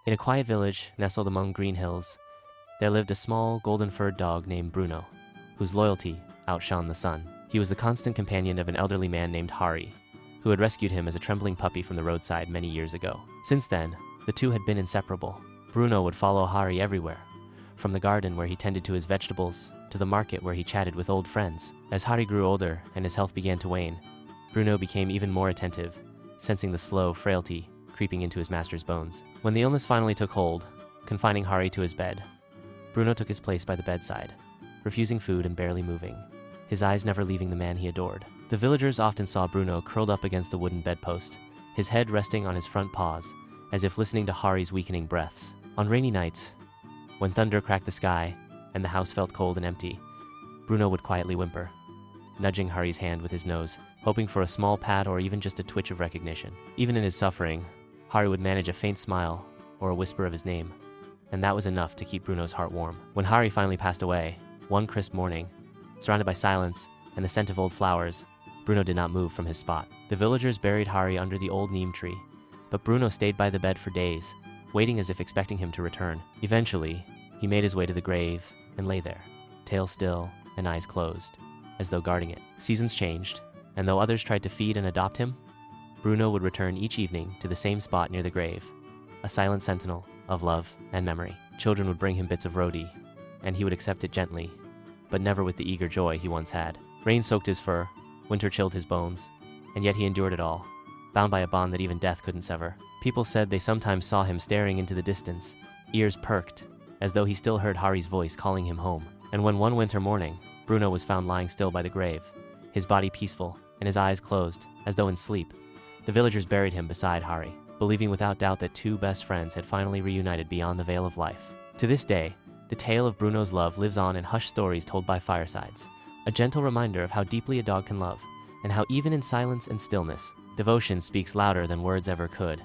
In a quiet village nestled among green hills, there lived a small, golden-furred dog named Bruno, whose loyalty outshone the sun. He was the constant companion of an elderly man named Hari, who had rescued him as a trembling puppy from the roadside many years ago. Since then, the two had been inseparable. Bruno would follow Hari everywhere, from the garden where he tended to his vegetables to the market where he chatted with old friends. As Hari grew older and his health began to wane, Bruno became even more attentive, sensing the slow frailty creeping into his master's bones. When the illness finally took hold, confining Hari to his bed, Bruno took his place by the bedside, refusing food and barely moving, his eyes never leaving the man he adored. The villagers often saw Bruno curled up against the wooden bedpost, his head resting on his front paws, as if listening to Hari's weakening breaths. On rainy nights, when thunder cracked the sky and the house felt cold and empty, Bruno would quietly whimper, nudging Hari's hand with his nose, hoping for a small pat or even just a twitch of recognition. Even in his suffering, Hari would manage a faint smile or a whisper of his name, and that was enough to keep Bruno's heart warm. When Hari finally passed away, one crisp morning, surrounded by silence and the scent of old flowers, Bruno did not move from his spot. The villagers buried Hari under the old neem tree, but Bruno stayed by the bed for days, waiting as if expecting him to return. Eventually, he made his way to the grave and lay there, tail still and eyes closed, as though guarding it. Seasons changed, and though others tried to feed and adopt him, Bruno would return each evening to the same spot near the grave, a silent sentinel of love and memory. Children would bring him bits of roti, and he would accept it gently, but never with the eager joy he once had. Rain soaked his fur, winter chilled his bones, and yet he endured it all, bound by a bond that even death couldn't sever. People said they sometimes saw him staring into the distance, ears perked, as though he still heard Hari's voice calling him home. And when one winter morning, Bruno was found lying still by the grave, his body peaceful and his eyes closed, as though in sleep, the villagers buried him beside Hari, believing without doubt that two best friends had finally reunited beyond the veil of life. To this day, the tale of Bruno's love lives on in hushed stories told by firesides, a gentle reminder of how deeply a dog can love, and how even in silence and stillness, devotion speaks louder than words ever could.